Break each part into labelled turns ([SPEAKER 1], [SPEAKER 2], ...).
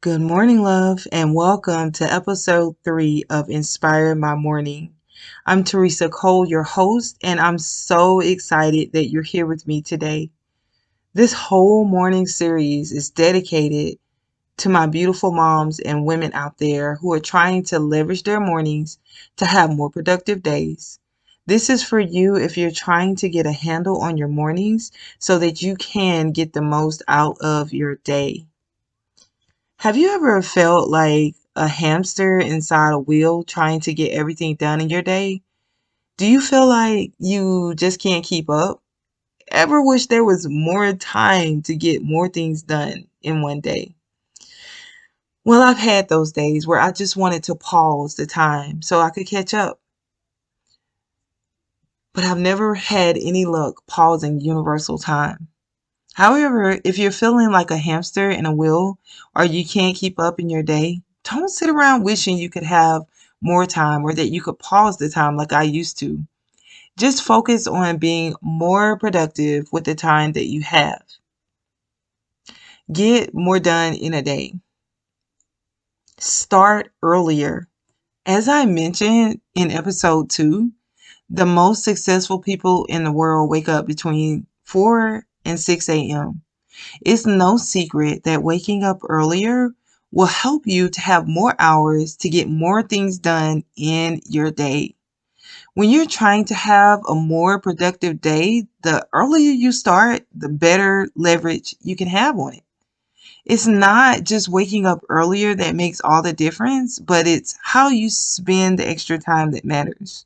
[SPEAKER 1] Good morning, love, and welcome to episode 3 of Inspire My Morning. I'm Teresa Cole, your host, and I'm so excited that you're here with me today. This whole morning series is dedicated to my beautiful moms and women out there who are trying to leverage their mornings to have more productive days. This is for you if you're trying to get a handle on your mornings so that you can get the most out of your day. Have you ever felt like a hamster inside a wheel trying to get everything done in your day? Do you feel like you just can't keep up? Ever wish there was more time to get more things done in one day? Well, I've had those days where I just wanted to pause the time so I could catch up, but I've never had any luck pausing universal time. However, if you're feeling like a hamster in a wheel or you can't keep up in your day, don't sit around wishing you could have more time or that you could pause the time like I used to. Just focus on being more productive with the time that you have. Get more done in a day. Start earlier. As I mentioned in episode 2, the most successful people in the world wake up between 4 and 6 a.m. It's no secret that waking up earlier will help you to have more hours to get more things done in your day. When you're trying to have a more productive day, the earlier you start, the better leverage you can have on it. It's not just waking up earlier that makes all the difference, but it's how you spend the extra time that matters.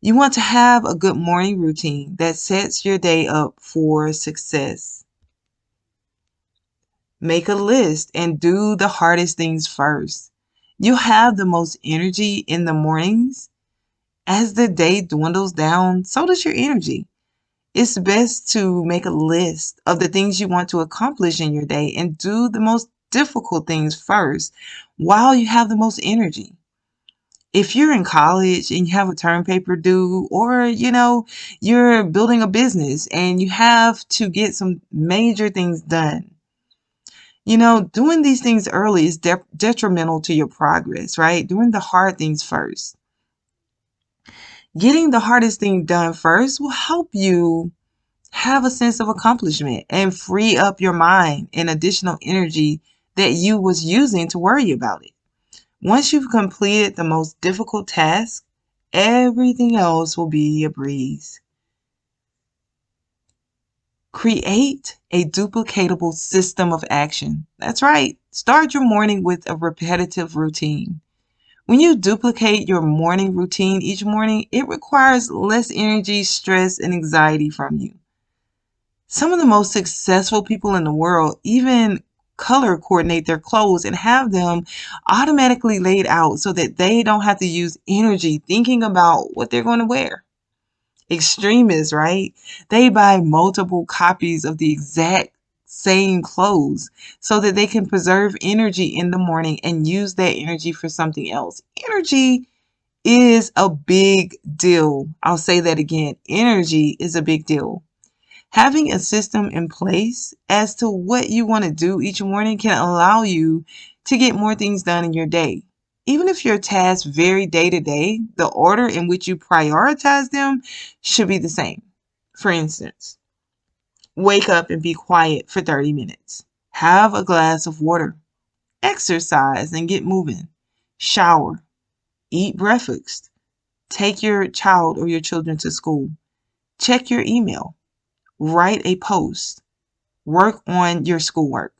[SPEAKER 1] You want to have a good morning routine that sets your day up for success. Make a list and do the hardest things first. You'll have the most energy in the mornings. As the day dwindles down, so does your energy. It's best to make a list of the things you want to accomplish in your day and do the most difficult things first while you have the most energy. If you're in college and you have a term paper due, or you're building a business and you have to get some major things done, doing these things early is detrimental to your progress, right? Doing the hard things first. Getting the hardest thing done first will help you have a sense of accomplishment and free up your mind and additional energy that you was using to worry about it. Once you've completed the most difficult task, everything else will be a breeze. Create a duplicatable system of action. That's right. Start your morning with a repetitive routine. When you duplicate your morning routine each morning, it requires less energy, stress, and anxiety from you. Some of the most successful people in the world even color coordinate their clothes and have them automatically laid out so that they don't have to use energy thinking about what they're going to wear. Extremists, right? They buy multiple copies of the exact same clothes so that they can preserve energy in the morning and use that energy for something else. Energy is a big deal. I'll say that again. Energy is a big deal. Having a system in place as to what you want to do each morning can allow you to get more things done in your day. Even if your tasks vary day to day, the order in which you prioritize them should be the same. For instance, wake up and be quiet for 30 minutes. Have a glass of water. Exercise and get moving. Shower. Eat breakfast. Take your child or your children to school. Check your email. Write a post. Work on your schoolwork.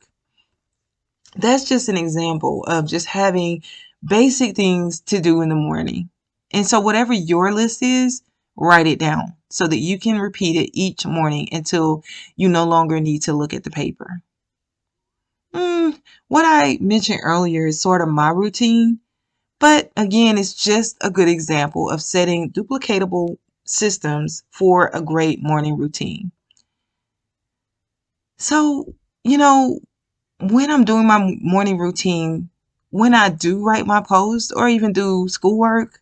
[SPEAKER 1] That's just an example of just having basic things to do in the morning. And so whatever your list is, write it down so that you can repeat it each morning until you no longer need to look at the paper. What I mentioned earlier is sort of my routine, but again, it's just a good example of setting duplicatable systems for a great morning routine. So, when I'm doing my morning routine, when I do write my post or even do schoolwork,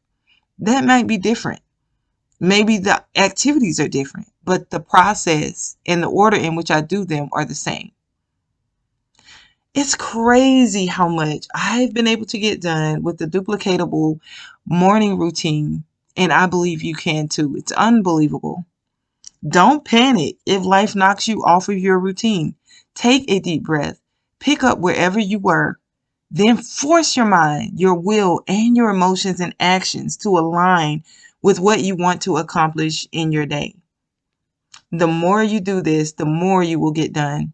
[SPEAKER 1] that might be different. Maybe the activities are different, but the process and the order in which I do them are the same. It's crazy how much I've been able to get done with the duplicatable morning routine, and I believe you can too. It's unbelievable. Don't panic if life knocks you off of your routine. Take a deep breath, pick up wherever you were, then force your mind, your will, and your emotions and actions to align with what you want to accomplish in your day. The more you do this, the more you will get done.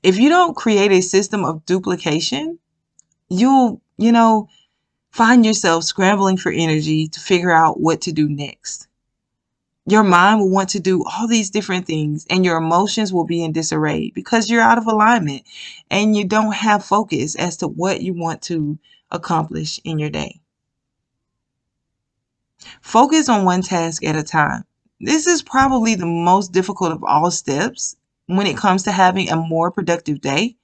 [SPEAKER 1] If you don't create a system of duplication, you'll find yourself scrambling for energy to figure out what to do next. Your mind will want to do all these different things, and your emotions will be in disarray because you're out of alignment and you don't have focus as to what you want to accomplish in your day. Focus on one task at a time. This is probably the most difficult of all steps when it comes to having a more productive day.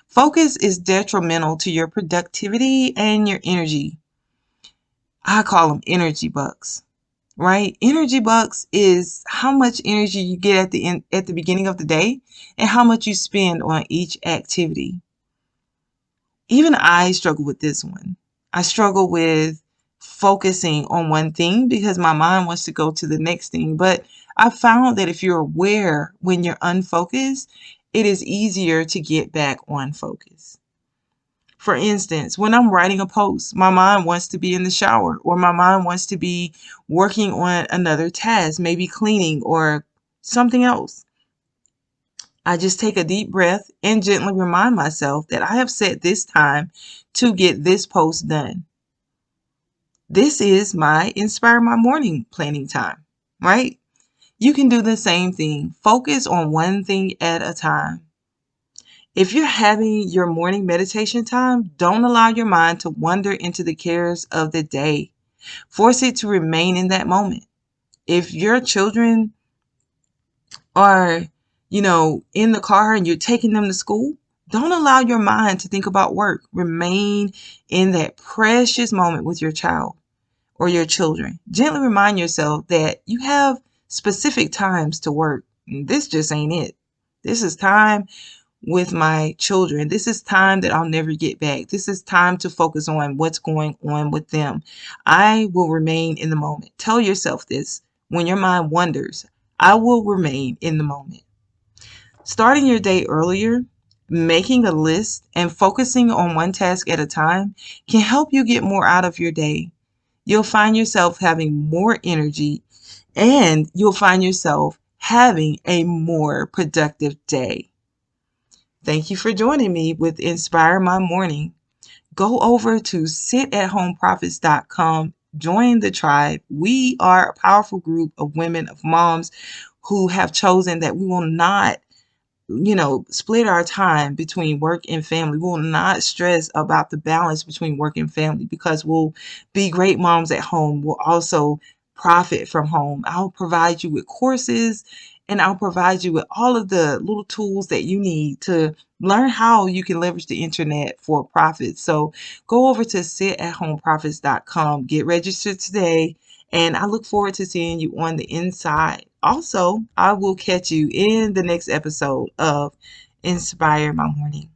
[SPEAKER 1] Focus is detrimental to your productivity and your energy. I call them energy bucks. Right? Energy bucks is how much energy you get at the beginning of the day and how much you spend on each activity. Even I struggle with this one. I struggle with focusing on one thing because my mind wants to go to the next thing. But I found that if you're aware when you're unfocused, it is easier to get back on focus. For instance, when I'm writing a post, my mind wants to be in the shower, or my mind wants to be working on another task, maybe cleaning or something else. I just take a deep breath and gently remind myself that I have set this time to get this post done. This is my Inspire My Morning planning time, right? You can do the same thing. Focus on one thing at a time. If you're having your morning meditation time, don't allow your mind to wander into the cares of the day. Force it to remain in that moment. If your children are, in the car and you're taking them to school, don't allow your mind to think about work. Remain in that precious moment with your child or your children. Gently remind yourself that you have specific times to work. This just ain't it. This is time with my children. This is time that I'll never get back. This is time to focus on what's going on with them. I will remain in the moment. Tell yourself this when your mind wanders. I will remain in the moment. Starting your day earlier, making a list, and focusing on one task at a time can help you get more out of your day. You'll find yourself having more energy, and you'll find yourself having a more productive day. Thank you for joining me with Inspire My Morning. Go over to sitathomeprofits.com. Join the tribe. We are a powerful group of women, of moms who have chosen that we will not split our time between work and family. We'll not stress about the balance between work and family because we'll be great moms at home. We'll also profit from home. I'll provide you with courses, and I'll provide you with all of the little tools that you need to learn how you can leverage the internet for profit. So go over to sitathomeprofits.com, get registered today, and I look forward to seeing you on the inside. Also, I will catch you in the next episode of Inspire My Morning.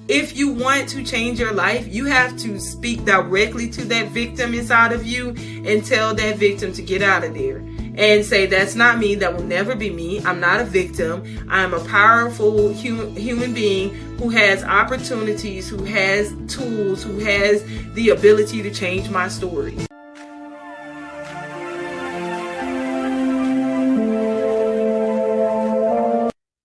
[SPEAKER 1] If you want to change your life, you have to speak directly to that victim inside of you and tell that victim to get out of there. And say, that's not me. That will never be me. I'm not a victim. I'm a powerful human being who has opportunities, who has tools, who has the ability to change my story.